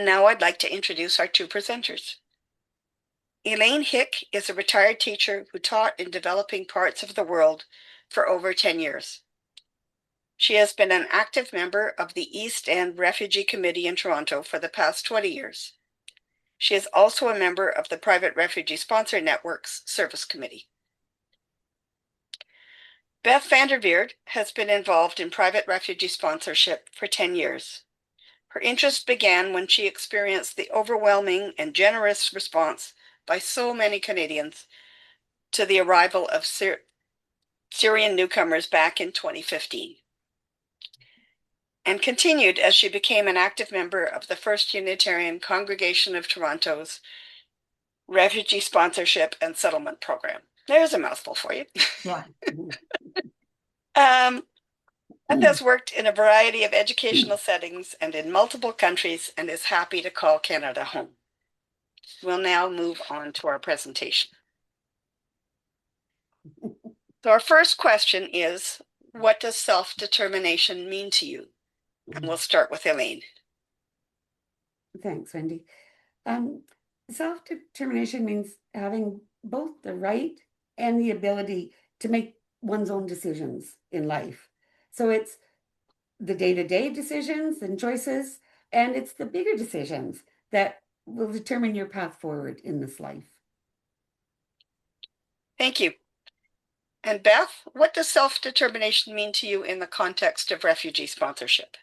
And now I'd like to introduce our two presenters. Elaine Hick is a retired teacher who taught in developing parts of the world for over 10 years. She has been an active member of the East End Refugee Committee in Toronto for the past 20 years. She is also a member of the Private Refugee Sponsor Network's Service Committee. Beth Vanderveer has been involved in private refugee sponsorship for 10 years. Her interest began when she experienced the overwhelming and generous response by so many Canadians to the arrival of Syrian newcomers back in 2015, and continued as she became an active member of the First Unitarian Congregation of Toronto's Refugee Sponsorship and Settlement Program. There's a mouthful for you. Yeah. Beth has worked in a variety of educational settings and in multiple countries and is happy to call Canada home. We'll now move on to our presentation. So our first question is, what does self-determination mean to you? And we'll start with Elaine. Thanks, Wendy. Self-determination means having both the right and the ability to make one's own decisions in life. So it's the day-to-day decisions and choices, and it's the bigger decisions that will determine your path forward in this life. Thank you. And Beth, what does self-determination mean to you in the context of refugee sponsorship?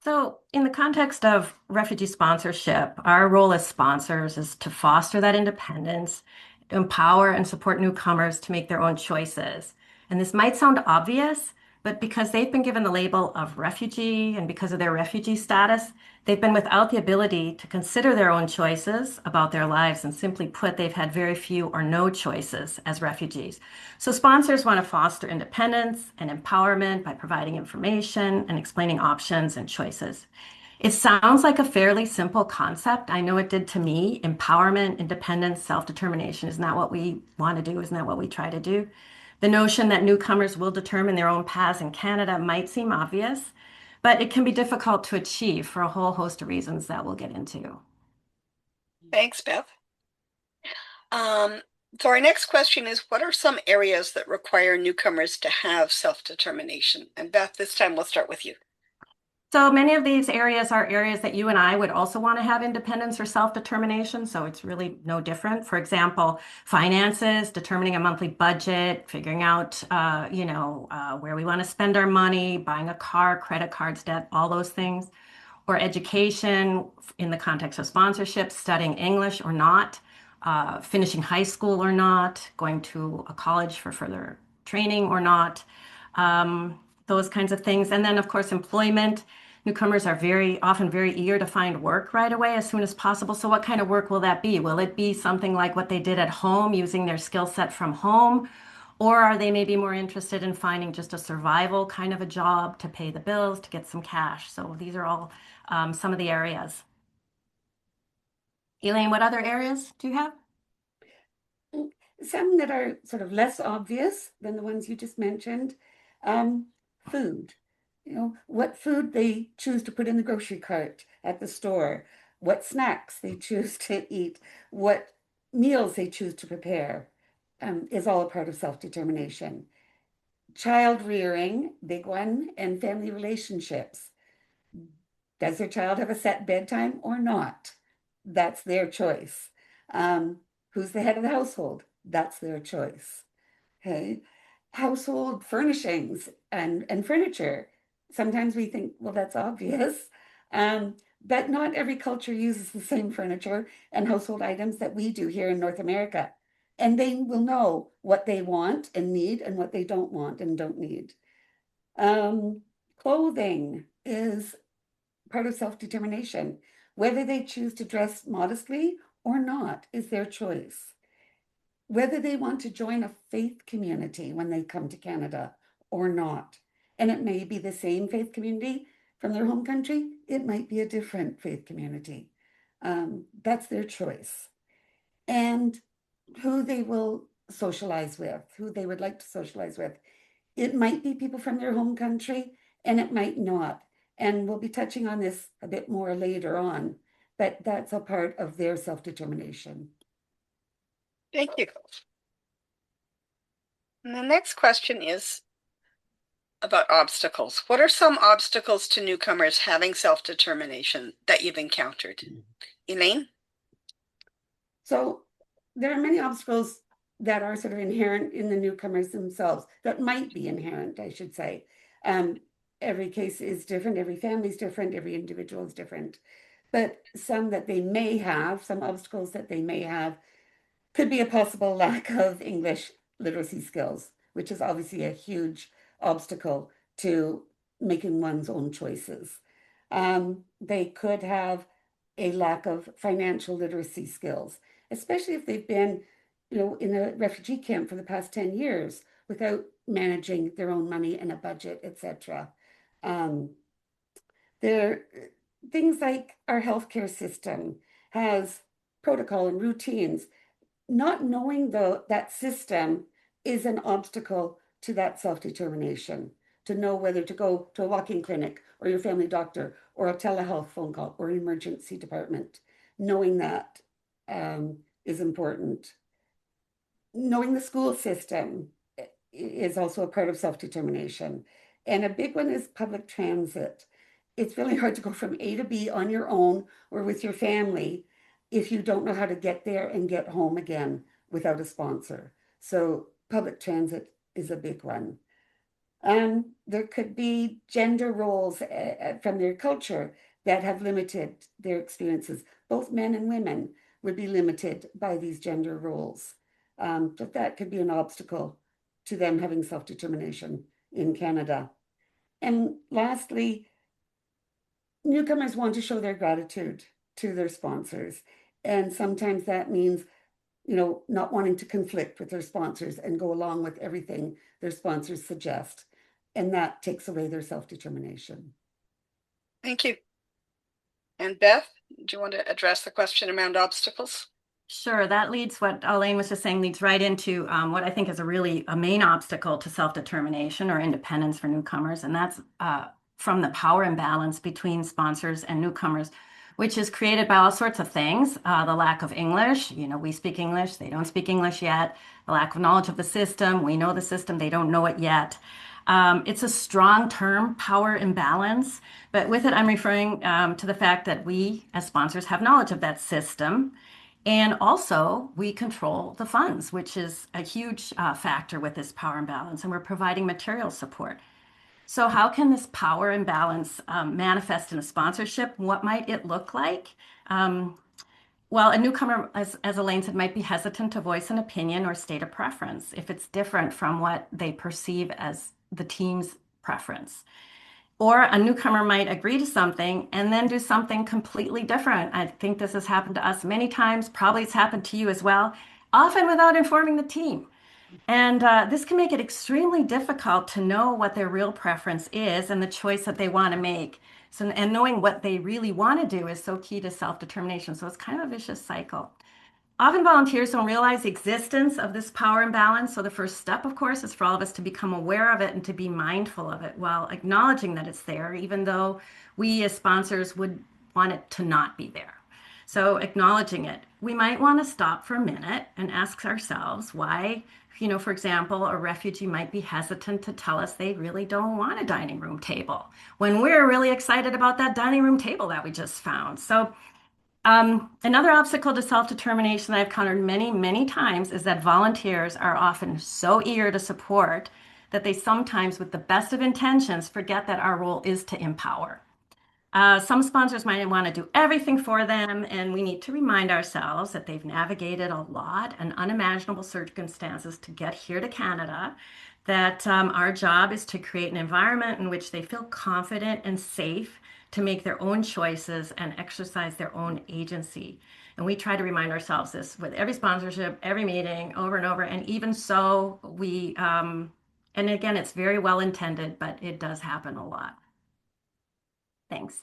So in the context of refugee sponsorship, our role as sponsors is to foster that independence, to empower and support newcomers to make their own choices. And this might sound obvious, but because they've been given the label of refugee and because of their refugee status, they've been without the ability to consider their own choices about their lives. And simply put, they've had very few or no choices as refugees. So sponsors want to foster independence and empowerment by providing information and explaining options and choices. It sounds like a fairly simple concept. I know it did to me. Empowerment, independence, self-determination. Isn't that what we want to do? Isn't that what we try to do? The notion that newcomers will determine their own paths in Canada might seem obvious, but it can be difficult to achieve for a whole host of reasons that we'll get into. Thanks, Beth. So our next question is, what are some areas that require newcomers to have self-determination? And Beth, this time we'll start with you. So many of these areas are areas that you and I would also want to have independence or self-determination. So it's really no different. For example, finances, determining a monthly budget, figuring out, where we want to spend our money, buying a car, credit cards, debt, all those things. Or education in the context of sponsorship, studying English or not, finishing high school or not, going to a college for further training or not. Those kinds of things. And then, of course, employment. Newcomers are often very eager to find work right away as soon as possible. So what kind of work will that be? Will it be something like what they did at home, using their skill set from home? Or are they maybe more interested in finding just a survival kind of a job to pay the bills, to get some cash? So these are all some of the areas. Elaine, what other areas do you have? Some that are sort of less obvious than the ones you just mentioned. Food, what food they choose to put in the grocery cart at the store, what snacks they choose to eat, what meals they choose to prepare, is all a part of self-determination. Child rearing, big one, and family relationships. Does their child have a set bedtime or not? That's their choice. Who's the head of the household? That's their choice. Okay. Household furnishings and furniture. Sometimes we think, well, that's obvious. But not every culture uses the same furniture and household items that we do here in North America. And they will know what they want and need and what they don't want and don't need. Clothing is part of self-determination. Whether they choose to dress modestly or not is their choice. Whether they want to join a faith community when they come to Canada or not. And it may be the same faith community from their home country. It might be a different faith community. That's their choice. And who they will socialize with, who they would like to socialize with. It might be people from their home country and it might not. And we'll be touching on this a bit more later on. but that's a part of their self-determination. Thank you. And the next question is about obstacles. What are some obstacles to newcomers having self-determination that you've encountered? Elaine? So there are many obstacles that are sort of inherent in the newcomers themselves, that might be inherent, I should say. Um, every case is different, every family is different, every individual is different. But some that they may have, some obstacles that they may have, could be a possible lack of English literacy skills, which is obviously a huge obstacle to making one's own choices. They could have a lack of financial literacy skills, especially if they've been, in a refugee camp for the past 10 years without managing their own money and a budget, etc. Um, there, things like our healthcare system has protocol and routines. Not knowing though that system is an obstacle to that self-determination, to know whether to go to a walk-in clinic or your family doctor or a telehealth phone call or an emergency department. Knowing that is important. Knowing the school system is also a part of self-determination. And a big one is public transit. It's really hard to go from A to B on your own or with your family if you don't know how to get there and get home again without a sponsor. So public transit is a big one. There could be gender roles from their culture that have limited their experiences. Both men and women would be limited by these gender roles. But that could be an obstacle to them having self-determination in Canada. And lastly, newcomers want to show their gratitude to their sponsors. And sometimes that means, not wanting to conflict with their sponsors and go along with everything their sponsors suggest. And that takes away their self-determination. Thank you. And Beth, do you want to address the question around obstacles? Sure, that leads what Elaine was just saying, leads right into what I think is a main obstacle to self-determination or independence for newcomers, and that's from the power imbalance between sponsors and newcomers, which is created by all sorts of things. The lack of English, we speak English, they don't speak English yet. The lack of knowledge of the system, we know the system, they don't know it yet. It's a strong term, power imbalance, but with it, I'm referring to the fact that we, as sponsors, have knowledge of that system. And also, we control the funds, which is a huge factor with this power imbalance, and we're providing material support. So, how can this power imbalance manifest in a sponsorship? What might it look like? Well, a newcomer, as Elaine said, might be hesitant to voice an opinion or state a preference if it's different from what they perceive as the team's preference. Or a newcomer might agree to something and then do something completely different. I think this has happened to us many times. Probably it's happened to you as well, often without informing the team. And this can make it extremely difficult to know what their real preference is and the choice that they want to make. So, and knowing what they really want to do is so key to self-determination. So it's kind of a vicious cycle. Often volunteers don't realize the existence of this power imbalance. So the first step, of course, is for all of us to become aware of it and to be mindful of it while acknowledging that it's there, even though we as sponsors would want it to not be there. So acknowledging it, we might want to stop for a minute and ask ourselves why, for example, a refugee might be hesitant to tell us they really don't want a dining room table when we're really excited about that dining room table that we just found. So another obstacle to self-determination that I've encountered many, many times is that volunteers are often so eager to support that they sometimes, with the best of intentions, forget that our role is to empower. Some sponsors might want to do everything for them, and we need to remind ourselves that they've navigated a lot and unimaginable circumstances to get here to Canada, that our job is to create an environment in which they feel confident and safe to make their own choices and exercise their own agency. And we try to remind ourselves this with every sponsorship, every meeting, over and over. And even so, and again, it's very well intended, but it does happen a lot. Thanks.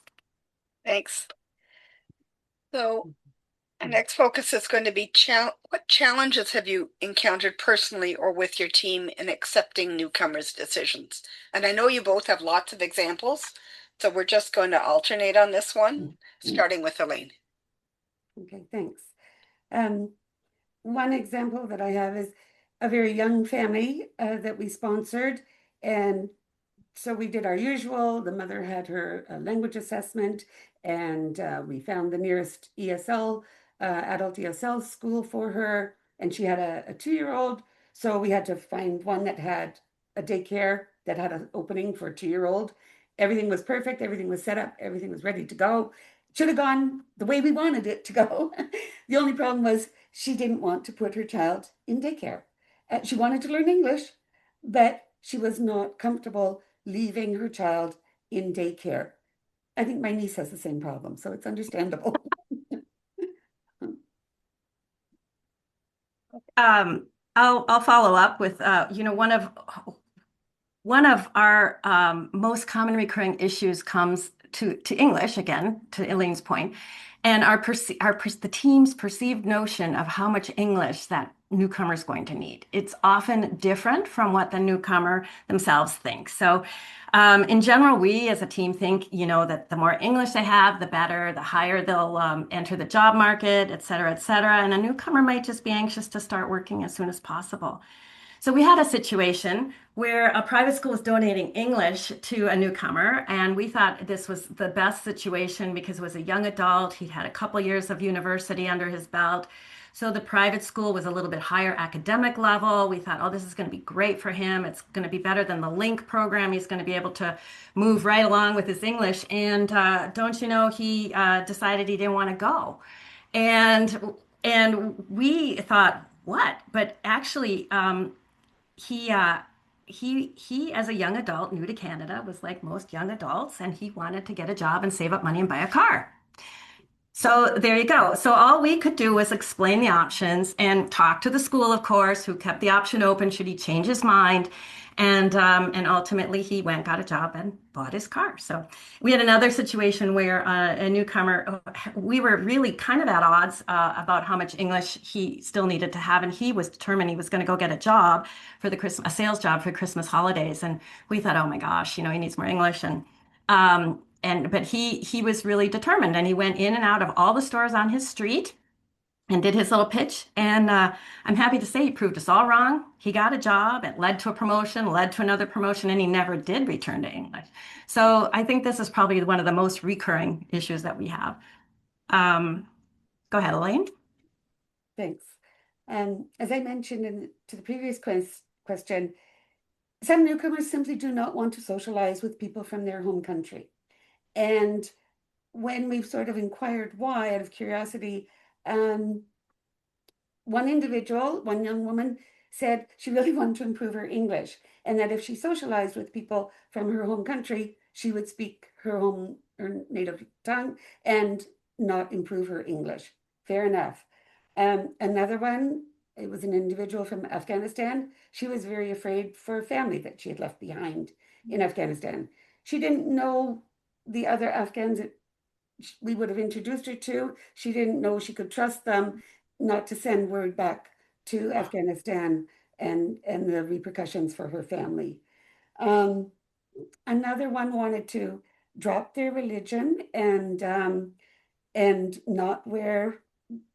Thanks. So our next focus is going to be what challenges have you encountered personally or with your team in accepting newcomers' decisions? And I know you both have lots of examples, so we're just going to alternate on this one, starting with Elaine. Okay, thanks. Um, One example that I have is a very young family that we sponsored, and so we did our usual. The mother had her language assessment, and we found the nearest ESL, adult ESL school for her. And she had a 2-year-old. So we had to find one that had a daycare that had an opening for a 2-year-old. Everything was perfect. Everything was set up. Everything was ready to go. Should have gone the way we wanted it to go. The only problem was she didn't want to put her child in daycare. She wanted to learn English, but she was not comfortable leaving her child in daycare. I think my niece has the same problem, so it's understandable. Um, I'll follow up with one of our most common recurring issues comes to English, again, to Elaine's point, and the team's perceived notion of how much English that newcomer is going to need. It's often different from what the newcomer themselves think. So, in general, we as a team think, that the more English they have, the better, the higher they'll enter the job market, et cetera, et cetera. And a newcomer might just be anxious to start working as soon as possible. So we had a situation where a private school was donating English to a newcomer, and we thought this was the best situation because it was a young adult. He'd had a couple years of university under his belt. So the private school was a little bit higher academic level. We thought, oh, this is going to be great for him. It's going to be better than the Link program. He's going to be able to move right along with his English. And don't you know, he decided he didn't want to go. And we thought, what? But actually, he uh he as a young adult new to Canada was like most young adults, and he wanted to get a job and save up money and buy a car. So there you go. So all we could do was explain the options and talk to the school, of course, who kept the option open should he change his mind. And ultimately he went, got a job and bought his car. So we had another situation where a newcomer, we were really kind of at odds about how much English he still needed to have. And he was determined he was going to go get a job for a sales job for Christmas holidays. And we thought, oh my gosh, he needs more English. But he was really determined, and he went in and out of all the stores on his street and did his little pitch. And I'm happy to say he proved us all wrong. He got a job. It led to a promotion, led to another promotion, and he never did return to English. So I think this is probably one of the most recurring issues that we have. Go ahead, Elaine. Thanks. As I mentioned to the previous question, some newcomers simply do not want to socialize with people from their home country. And when we've sort of inquired why, out of curiosity, um, one young woman, said she really wanted to improve her English, and that if she socialized with people from her home country, she would speak her native tongue, and not improve her English. Fair enough. Another one, it was an individual from Afghanistan. She was very afraid for her family that she had left behind in Afghanistan. She didn't know the other Afghans that we would have introduced her to. She didn't know she could trust them not to send word back to Afghanistan, and the repercussions for her family. Um, Another one wanted to drop their religion and not wear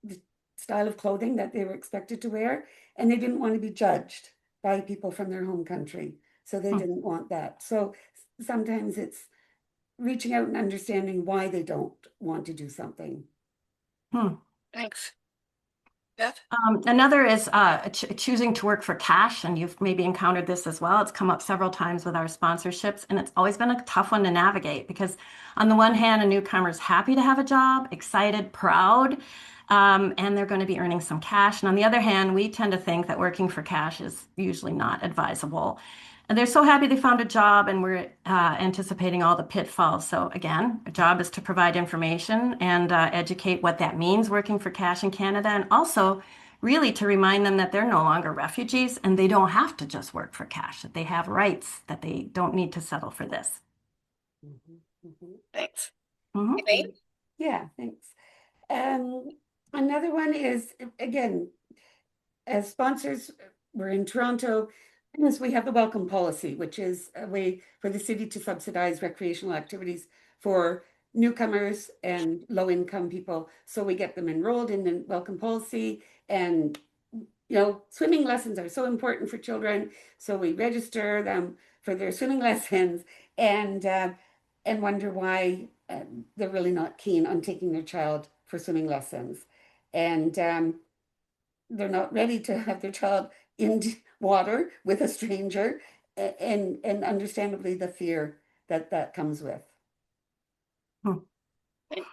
the style of clothing that they were expected to wear, and they didn't want to be judged by people from their home country, so they Hmm. didn't want that. So sometimes it's reaching out and understanding why they don't want to do something. Hmm. Thanks. Beth? Another is choosing to work for cash, and you've maybe encountered this as well. It's come up several times with our sponsorships, and it's always been a tough one to navigate because, on the one hand, a newcomer is happy to have a job, excited, proud, and they're going to be earning some cash. And on the other hand, we tend to think that working for cash is usually not advisable. And they're so happy they found a job, and we're anticipating all the pitfalls. So again, a job is to provide information and educate what that means working for cash in Canada, and also really to remind them that they're no longer refugees and they don't have to just work for cash, that they have rights, that they don't need to settle for this. Mhm, mhm. Thanks. Mhm. Elaine? Yeah, thanks. Another one is, again, as sponsors, we're in Toronto, and so we have the welcome policy, which is a way for the city to subsidize recreational activities for newcomers and low-income people. So we get them enrolled in the welcome policy, and swimming lessons are so important for children. So we register them for their swimming lessons, and wonder why they're really not keen on taking their child for swimming lessons, and they're not ready to have their child in water with a stranger, and understandably the fear that comes with. Hmm. Thanks.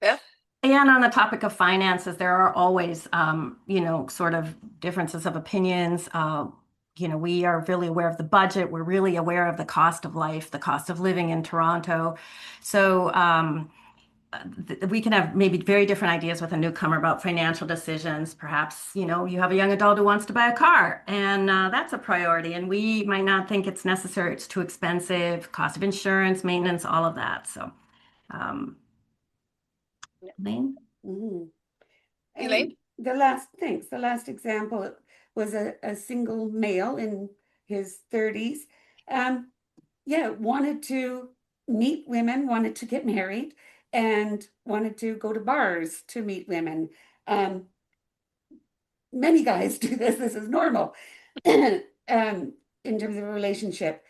Beth? And on the topic of finances, there are always, sort of differences of opinions. We are really aware of the budget. We're really aware of the cost of life, the cost of living in Toronto. So we can have maybe very different ideas with a newcomer about financial decisions. Perhaps, you have a young adult who wants to buy a car, and that's a priority. And we might not think it's necessary. It's too expensive, cost of insurance, maintenance, all of that. So, Lane? Mm-hmm. Elaine? And the last example was a single male in his 30s. Wanted to meet women, wanted to get married, and wanted to go to bars to meet women. Um, Many guys do this. This is normal, in terms of a relationship.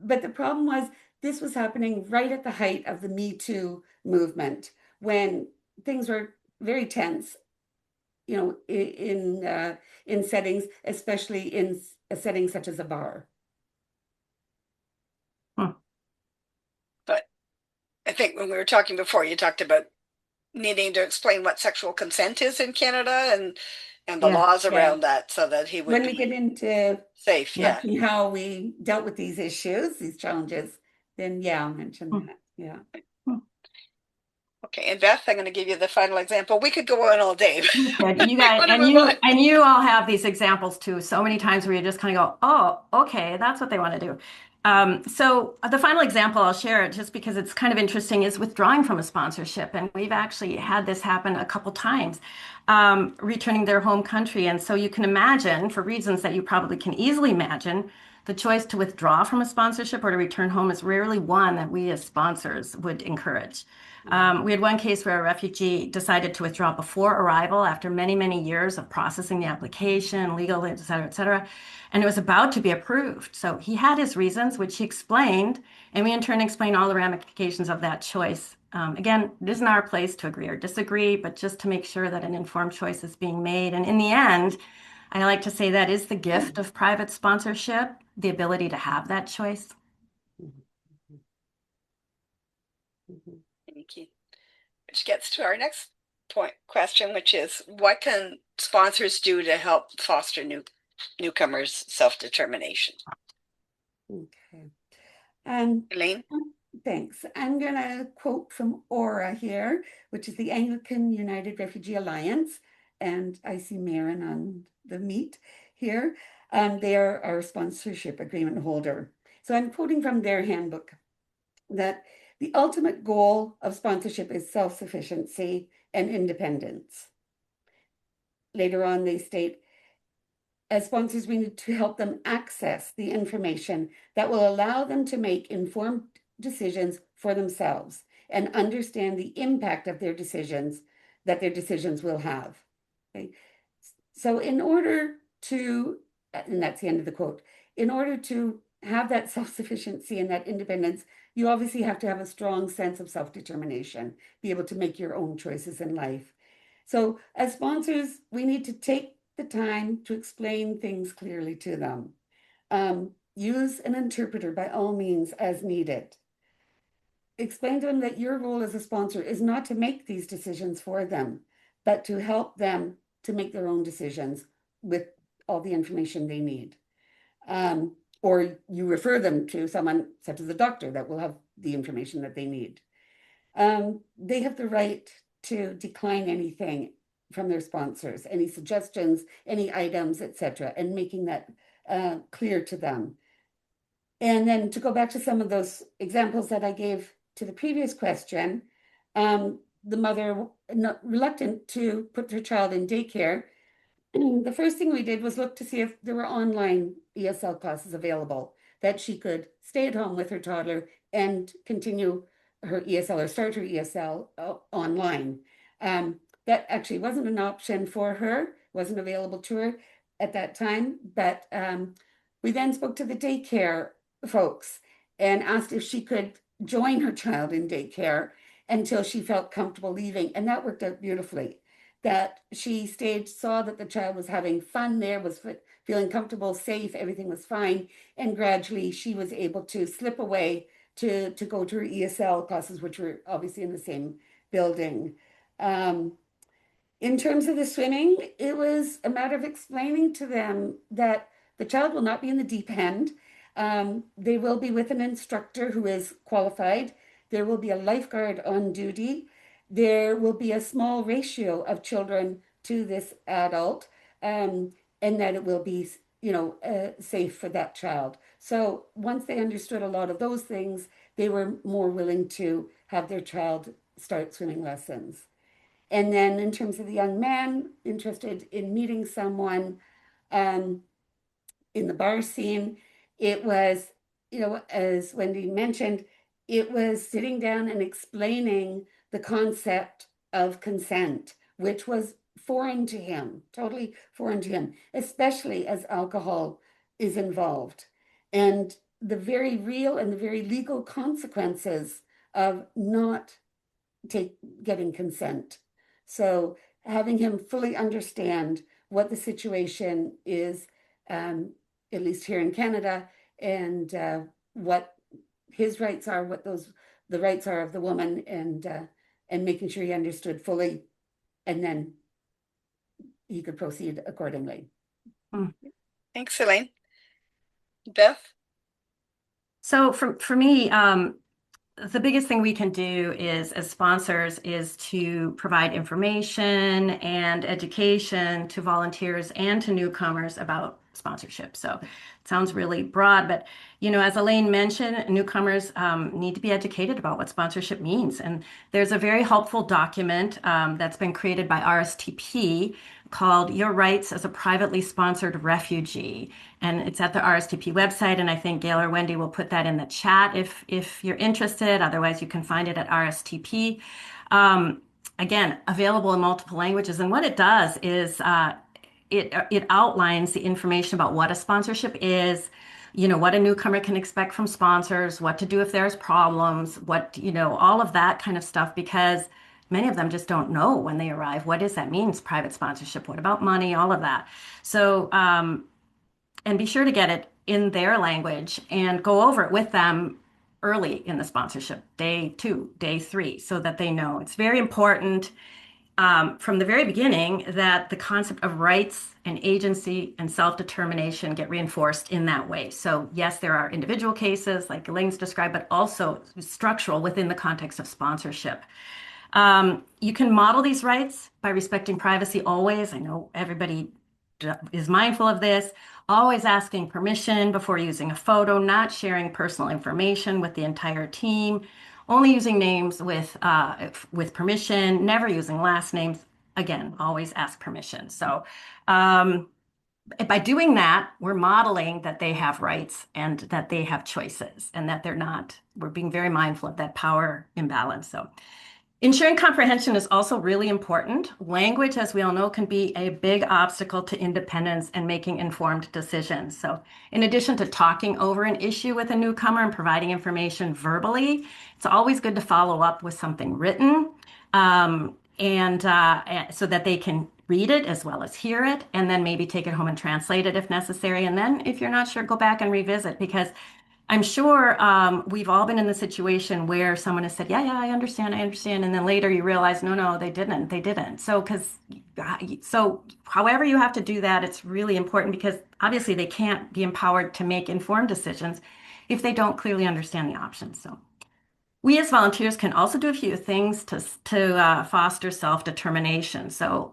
But the problem was this was happening right at the height of the Me Too movement, when things were very tense, in settings, especially in a setting such as a bar. Hmm. But I think when we were talking before, you talked about needing to explain what sexual consent is in Canada, and the Yeah. laws Yeah. around that, so that he would When we be get into safe. Yeah. how we dealt with these issues, these challenges, then I'll mention Hmm. that. Yeah. Hmm. Okay, and Beth, I'm going to give you the final example. We could go on all day. You could. You We guys, want to and move on. you all have these examples too. So many times where you just kind of go, "Oh, okay, that's what they want to do." So the final example I'll share, just because it's kind of interesting, is withdrawing from a sponsorship, and we've actually had this happen a couple times, returning their home country. And so you can imagine, for reasons that you probably can easily imagine, the choice to withdraw from a sponsorship or to return home is rarely one that we as sponsors would encourage. We had one case where a refugee decided to withdraw before arrival after many, many years of processing the application, legal, et cetera, et cetera, and it was about to be approved. So he had his reasons, which he explained, and we in turn explained all the ramifications of that choice. Again, it isn't our place to agree or disagree, but just to make sure that an informed choice is being made. And in the end, I like to say that is the gift of private sponsorship, the ability to have that choice. Thank you. Which gets to our next question, which is, what can sponsors do to help foster newcomers' self-determination? Okay. And Elaine? thanks. I'm going to quote from Aura here, which is the Anglican United Refugee Alliance. And I see Marin on the meet here. They are our sponsorship agreement holder. So I'm quoting from their handbook that the ultimate goal of sponsorship is self-sufficiency and independence. Later on, they state, as sponsors, we need to help them access the information that will allow them to make informed decisions for themselves and understand the impact of their decisions that their decisions will have. Okay? So in order to, and that's the end of the quote, in order to have that self-sufficiency and that independence, you obviously have to have a strong sense of self-determination, be able to make your own choices in life. So as sponsors, we need to take the time to explain things clearly to them. Use an interpreter by all means as needed. Explain to them that your role as a sponsor is not to make these decisions for them, but to help them to make their own decisions with all the information they need. Or you refer them to someone such as a doctor that will have the information that they need. They have the right to decline anything from their sponsors, any suggestions, any items, etc., and making that clear to them. And then to go back to some of those examples that I gave to the previous question, the mother, not reluctant to put her child in daycare, the first thing we did was look to see if there were online ESL classes available that she could stay at home with her toddler and continue her ESL or start her ESL online. That actually wasn't an option for her, wasn't available to her at that time. But we then spoke to the daycare folks and asked if she could join her child in daycare until she felt comfortable leaving. And that worked out beautifully. That she stayed, saw that the child was having fun there, was feeling comfortable, safe, everything was fine. And gradually she was able to slip away to go to her ESL classes, which were obviously in the same building. Um, in terms of the swimming, it was a matter of explaining to them that the child will not be in the deep end. They will be with an instructor who is qualified. There will be a lifeguard on duty. There will be a small ratio of children to this adult, and that it will be, safe for that child. So once they understood a lot of those things, they were more willing to have their child start swimming lessons. And then in terms of the young man interested in meeting someone um, in the bar scene, it was, as Wendy mentioned, it was sitting down and explaining the concept of consent, which was foreign to him, totally foreign to him, especially as alcohol is involved. And the very real and the very legal consequences of not take getting consent. So having him fully understand what the situation is, um, at least here in Canada, and what his rights are, what those the rights are of the woman, and making sure he understood fully, and then he could proceed accordingly. Mm. Thanks, Elaine. Beth? So for me, the biggest thing we can do is, as sponsors, is to provide information and education to volunteers and to newcomers about sponsorship. So it sounds really broad, but as Elaine mentioned, newcomers need to be educated about what sponsorship means. And there's a very helpful document that's been created by RSTP called Your Rights as a Privately Sponsored Refugee. And it's at the RSTP website. And I think Gail or Wendy will put that in the chat if you're interested. Otherwise, you can find it at RSTP. Again, available in multiple languages. And what it does is it outlines the information about what a sponsorship is, what a newcomer can expect from sponsors, what to do if there's problems, all of that kind of stuff, because many of them just don't know when they arrive. What does that mean? Private sponsorship. What about money? All of that. So, and be sure to get it in their language and go over it with them early in the sponsorship, day 2, day 3, so that they know. It's very important from the very beginning that the concept of rights and agency and self-determination get reinforced in that way. So yes, there are individual cases like Elaine's described, but also structural within the context of sponsorship. You can model these rights by respecting privacy always. I know everybody is mindful of this. Always asking permission before using a photo, not sharing personal information with the entire team, only using names with permission, never using last names. Again, always ask permission. So by doing that, we're modeling that they have rights and that they have choices and that we're being very mindful of that power imbalance. So ensuring comprehension is also really important. Language, as we all know, can be a big obstacle to independence and making informed decisions. So in addition to talking over an issue with a newcomer and providing information verbally, it's always good to follow up with something written, and so that they can read it as well as hear it, and then maybe take it home and translate it if necessary. And then if you're not sure, go back and revisit, because I'm sure we've all been in the situation where someone has said, yeah, I understand. And then later you realize, no, they didn't. So however you have to do that, it's really important, because obviously they can't be empowered to make informed decisions if they don't clearly understand the options. So we as volunteers can also do a few things to foster self-determination. So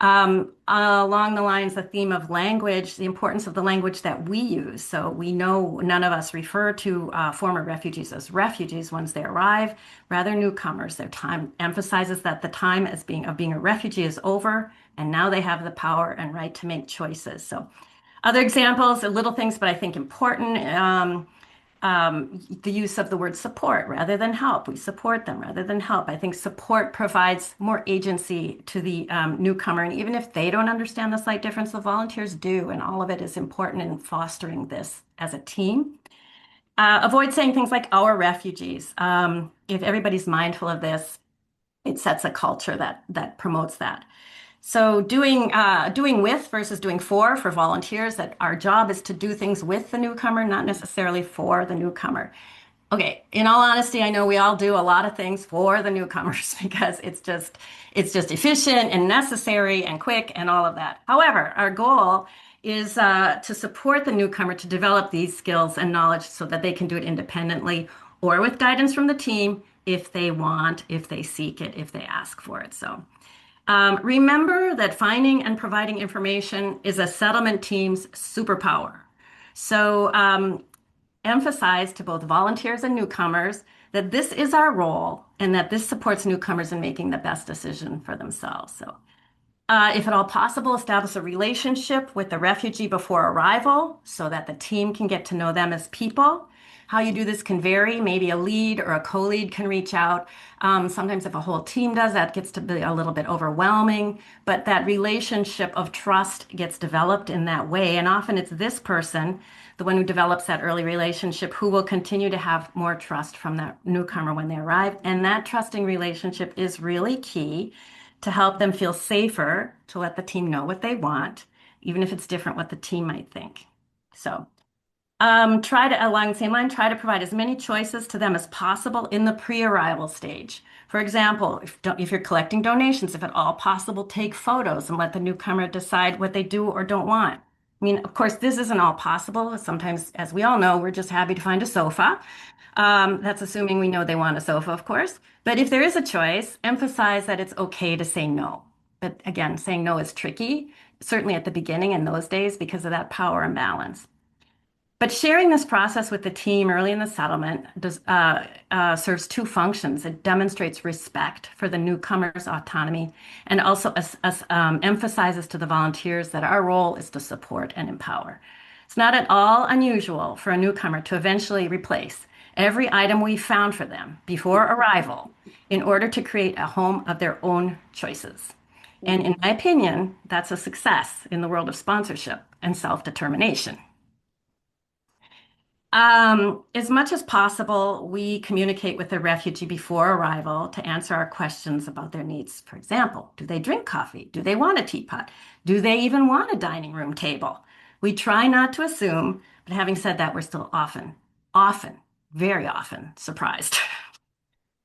along the lines, the theme of language, the importance of the language that we use. So we know none of us refer to former refugees as refugees once they arrive, rather newcomers. Their time emphasizes that the time of being a refugee is over, and now they have the power and right to make choices. So other examples, little things, but I think important. the use of the word support rather than help. We support them rather than help. I think support provides more agency to the newcomer. And even if they don't understand the slight difference, the volunteers do. And all of it is important in fostering this as a team. Avoid saying things like our refugees. If everybody's mindful of this, it sets a culture that promotes that. So doing with versus doing for volunteers, that our job is to do things with the newcomer, not necessarily for the newcomer. Okay, in all honesty, I know we all do a lot of things for the newcomers because it's just efficient and necessary and quick and all of that. However, our goal is to support the newcomer to develop these skills and knowledge so that they can do it independently or with guidance from the team if they want, if they seek it, if they ask for it. So remember that finding and providing information is a settlement team's superpower. So emphasize to both volunteers and newcomers that this is our role and that this supports newcomers in making the best decision for themselves. So if at all possible, establish a relationship with the refugee before arrival so that the team can get to know them as people. How you do this can vary. Maybe a lead or a co-lead can reach out. Sometimes if a whole team does, that gets to be a little bit overwhelming, but that relationship of trust gets developed in that way. And often it's this person, the one who develops that early relationship, who will continue to have more trust from that newcomer when they arrive. And that trusting relationship is really key to help them feel safer, to let the team know what they want, even if it's different what the team might think. So try to, along the same line, try to provide as many choices to them as possible in the pre-arrival stage. For example, if you're collecting donations, if at all possible, take photos and let the newcomer decide what they do or don't want. I mean, of course, this isn't all possible. Sometimes, as we all know, we're just happy to find a sofa. That's assuming we know they want a sofa, of course. But if there is a choice, emphasize that it's okay to say no. But again, saying no is tricky, certainly at the beginning in those days because of that power imbalance. But sharing this process with the team early in the settlement serves two functions. It demonstrates respect for the newcomer's autonomy and also emphasizes to the volunteers that our role is to support and empower. It's not at all unusual for a newcomer to eventually replace every item we found for them before arrival in order to create a home of their own choices. And in my opinion, that's a success in the world of sponsorship and self-determination. As much as possible, we communicate with the refugee before arrival to answer our questions about their needs. For example, do they drink coffee? Do they want a teapot? Do they even want a dining room table? We try not to assume, but having said that, we're still often, very often surprised.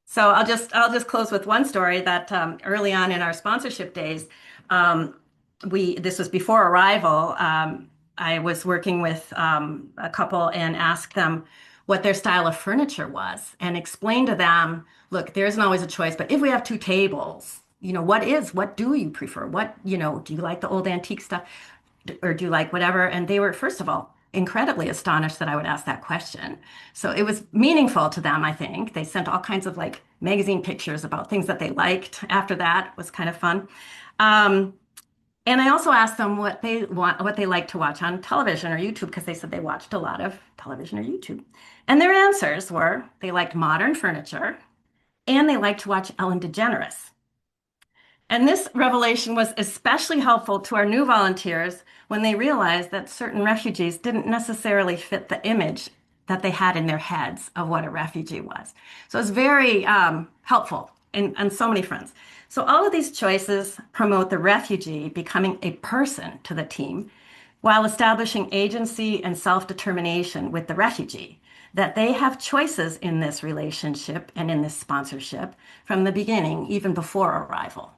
So I'll just close with one story that early on in our sponsorship days, this was before arrival. I was working with a couple and asked them what their style of furniture was and explained to them, look, there isn't always a choice, but if we have two tables, what do you prefer? Do you like the old antique stuff or do you like whatever? And they were, first of all, incredibly astonished that I would ask that question. So it was meaningful to them, I think. They sent all kinds of like magazine pictures about things that they liked after that. It was kind of fun. And I also asked them what they like to watch on television or YouTube, because they said they watched a lot of television or YouTube. And their answers were they liked modern furniture and they liked to watch Ellen DeGeneres. And this revelation was especially helpful to our new volunteers when they realized that certain refugees didn't necessarily fit the image that they had in their heads of what a refugee was. So it's very helpful on so many fronts. So all of these choices promote the refugee becoming a person to the team while establishing agency and self-determination with the refugee, that they have choices in this relationship and in this sponsorship from the beginning, even before arrival.